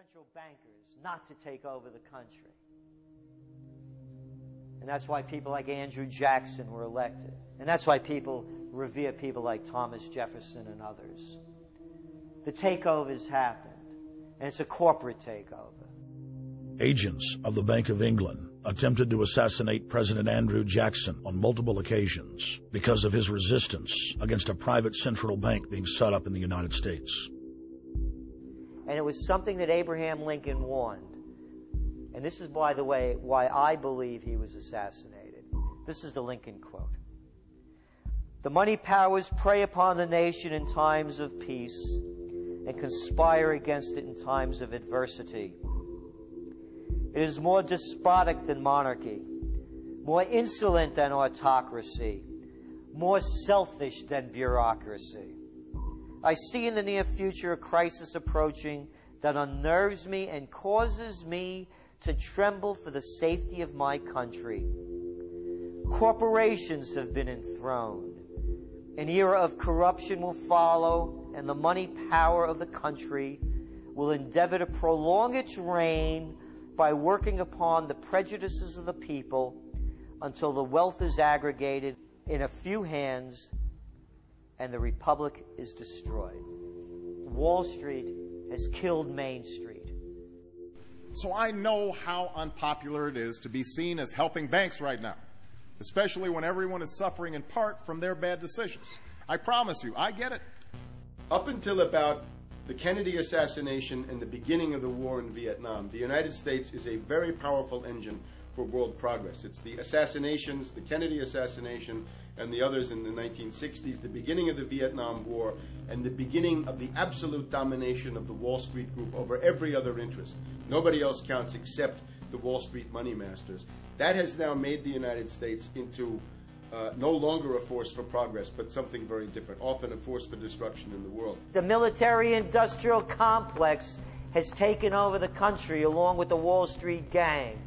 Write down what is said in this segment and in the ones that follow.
central bankers not to take over the country. And that's why people like Andrew Jackson were elected. And that's why people revere people like Thomas Jefferson and others. The takeover's happened, and it's a corporate takeover. Agents of the Bank of England attempted to assassinate President Andrew Jackson on multiple occasions because of his resistance against a private central bank being set up in the United States. And it was something that Abraham Lincoln warned. And this is, by the way, why I believe he was assassinated. This is the Lincoln quote. The money powers prey upon the nation in times of peace and conspire against it in times of adversity. It is more despotic than monarchy, more insolent than autocracy, more selfish than bureaucracy. I see in the near future a crisis approaching that unnerves me and causes me to tremble for the safety of my country. Corporations have been enthroned. An era of corruption will follow, and the money power of the country will endeavor to prolong its reign by working upon the prejudices of the people until the wealth is aggregated in a few hands and the republic is destroyed. Wall Street has killed Main Street. So I know how unpopular it is to be seen as helping banks right now, especially when everyone is suffering in part from their bad decisions. I promise you, I get it. Up until about the Kennedy assassination and the beginning of the war in Vietnam, the United States is a very powerful engine for world progress. It's the assassinations, the Kennedy assassination, and the others in the 1960s, the beginning of the Vietnam War, and the beginning of the absolute domination of the Wall Street Group over every other interest. Nobody else counts except the Wall Street money masters. That has now made the United States into no longer a force for progress, but something very different, often a force for destruction in the world. The military-industrial complex has taken over the country along with the Wall Street gang.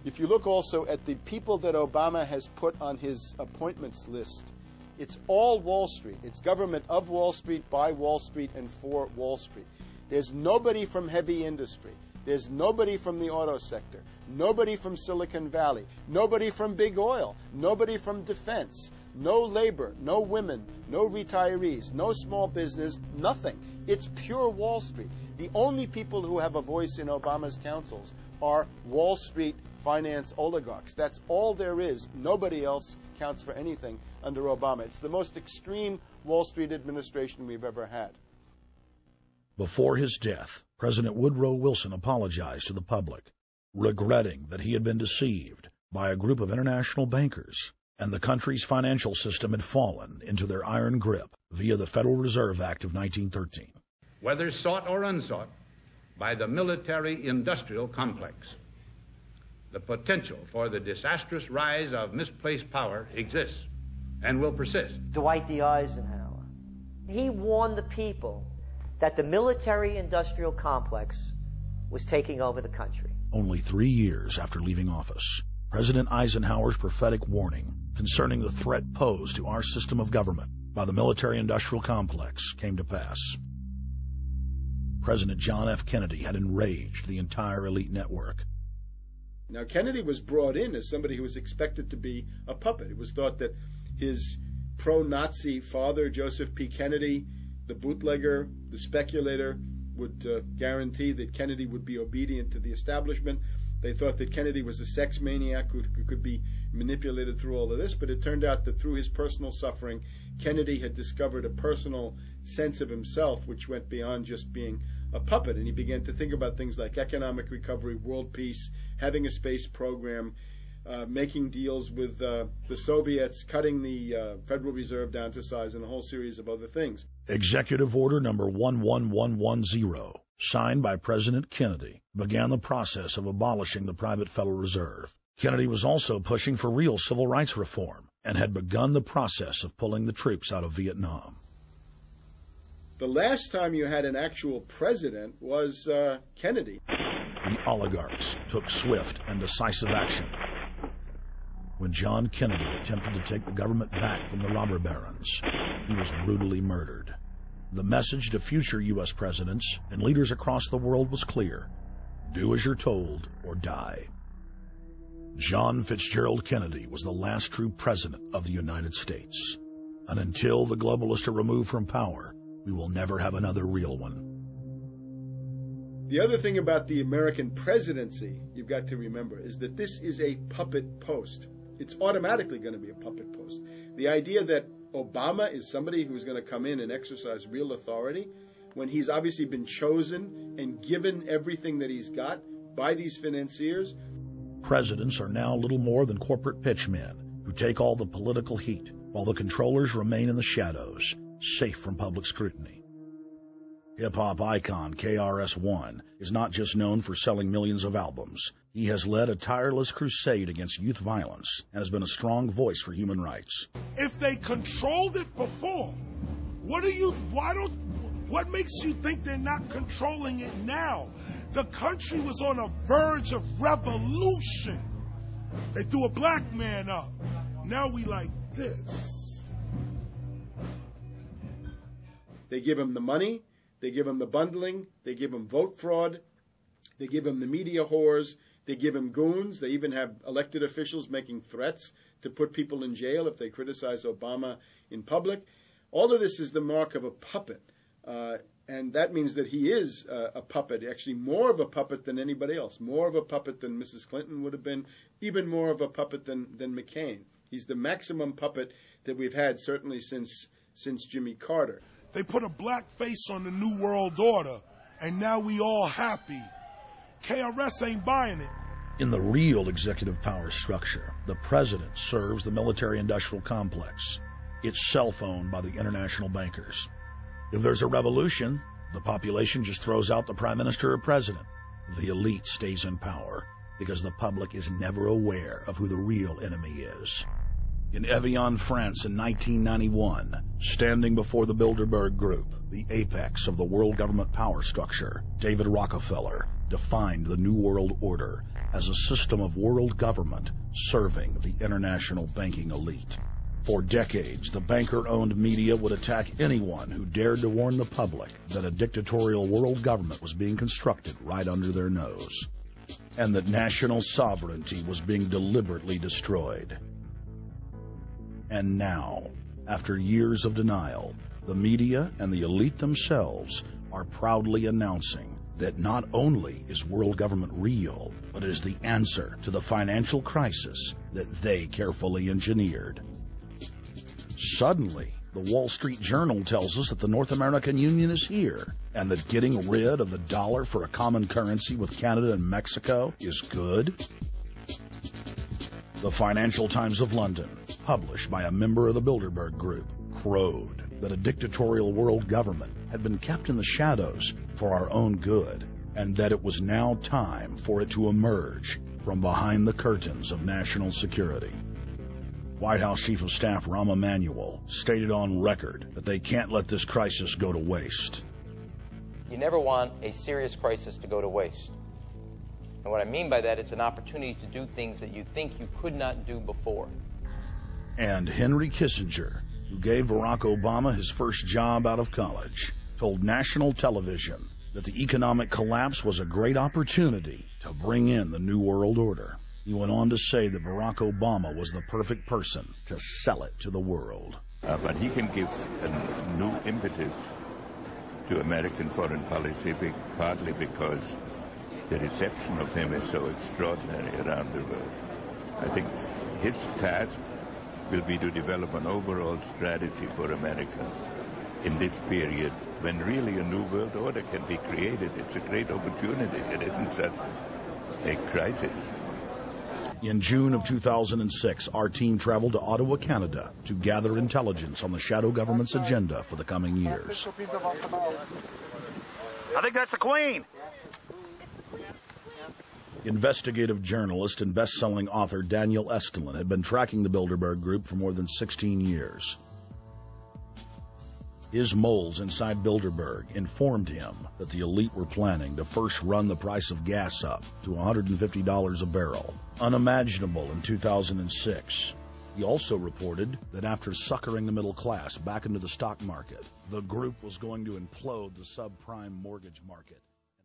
If you look also at the people that Obama has put on his appointments list, it's all Wall Street. It's government of Wall Street, by Wall Street, and for Wall Street. There's nobody from heavy industry. There's nobody from the auto sector, nobody from Silicon Valley, nobody from big oil, nobody from defense, no labor, no women, no retirees, no small business, nothing. It's pure Wall Street. The only people who have a voice in Obama's councils are Wall Street finance oligarchs. That's all there is. Nobody else counts for anything under Obama. It's the most extreme Wall Street administration we've ever had. Before his death, President Woodrow Wilson apologized to the public, regretting that he had been deceived by a group of international bankers and the country's financial system had fallen into their iron grip via the Federal Reserve Act of 1913. Whether sought or unsought by the military-industrial complex, the potential for the disastrous rise of misplaced power exists and will persist. Dwight D. Eisenhower, he warned the people that the military-industrial complex was taking over the country. Only 3 years after leaving office, President Eisenhower's prophetic warning concerning the threat posed to our system of government by the military-industrial complex came to pass. President John F. Kennedy had enraged the entire elite network. Now, Kennedy was brought in as somebody who was expected to be a puppet. It was thought that his pro-Nazi father, Joseph P. Kennedy, the bootlegger, the speculator, would guarantee that Kennedy would be obedient to the establishment. They thought that Kennedy was a sex maniac who could be manipulated through all of this, but it turned out that through his personal suffering, Kennedy had discovered a personal sense of himself which went beyond just being a puppet, and he began to think about things like economic recovery, world peace, having a space program, making deals with the Soviets, cutting the Federal Reserve down to size, and a whole series of other things. Executive Order number 11110, signed by President Kennedy, began the process of abolishing the private Federal Reserve. Kennedy was also pushing for real civil rights reform and had begun the process of pulling the troops out of Vietnam. The last time you had an actual president was Kennedy. The oligarchs took swift and decisive action. When John Kennedy attempted to take the government back from the robber barons, he was brutally murdered. The message to future U.S. presidents and leaders across the world was clear. Do as you're told or die. John Fitzgerald Kennedy was the last true president of the United States. And until the globalists are removed from power, we will never have another real one. The other thing about the American presidency you've got to remember is that this is a puppet post. It's automatically going to be a puppet post. The idea that Obama is somebody who's going to come in and exercise real authority when he's obviously been chosen and given everything that he's got by these financiers. Presidents are now little more than corporate pitchmen who take all the political heat, while the controllers remain in the shadows, safe from public scrutiny. Hip-hop icon KRS-One is not just known for selling millions of albums. He has led a tireless crusade against youth violence and has been a strong voice for human rights. If they controlled it before, what makes you think they're not controlling it now? The country was on a verge of revolution. They threw a black man up. Now we like this. They give him the money, they give him the bundling, they give him vote fraud, they give him the media whores, they give him goons, they even have elected officials making threats to put people in jail if they criticize Obama in public. All of this is the mark of a puppet, and that means that he is a puppet, actually more of a puppet than anybody else, more of a puppet than Mrs. Clinton would have been, even more of a puppet than McCain. He's the maximum puppet that we've had certainly since Jimmy Carter. They put a black face on the New World Order, and now we all happy. KRS ain't buying it. In the real executive power structure, the president serves the military-industrial complex. It's self-owned by the international bankers. If there's a revolution, the population just throws out the prime minister or president. The elite stays in power because the public is never aware of who the real enemy is. In Evian, France in 1991, standing before the Bilderberg Group, the apex of the world government power structure, David Rockefeller defined the New World Order as a system of world government serving the international banking elite. For decades, the banker-owned media would attack anyone who dared to warn the public that a dictatorial world government was being constructed right under their nose, and that national sovereignty was being deliberately destroyed. And now, after years of denial, the media and the elite themselves are proudly announcing that not only is world government real, but is the answer to the financial crisis that they carefully engineered. Suddenly, the Wall Street Journal tells us that the North American Union is here, and that getting rid of the dollar for a common currency with Canada and Mexico is good. The Financial Times of London, published by a member of the Bilderberg Group, crowed that a dictatorial world government had been kept in the shadows for our own good, and that it was now time for it to emerge from behind the curtains of national security. White House Chief of Staff Rahm Emanuel stated on record that they can't let this crisis go to waste. You never want a serious crisis to go to waste. And what I mean by that, it's an opportunity to do things that you think you could not do before. And Henry Kissinger, who gave Barack Obama his first job out of college, told national television that the economic collapse was a great opportunity to bring in the New World Order. He went on to say that Barack Obama was the perfect person to sell it to the world. But he can give a new impetus to American foreign policy, partly because the reception of him is so extraordinary around the world. I think his task will be to develop an overall strategy for America in this period when really a new world order can be created. It's a great opportunity. It isn't just a crisis. In June of 2006, our team traveled to Ottawa, Canada, to gather intelligence on the shadow government's agenda for the coming years. I think that's the Queen. Investigative journalist and best-selling author Daniel Estulin had been tracking the Bilderberg Group for more than 16 years. His moles inside Bilderberg informed him that the elite were planning to first run the price of gas up to $150 a barrel, unimaginable in 2006. He also reported that after suckering the middle class back into the stock market, the group was going to implode the subprime mortgage market.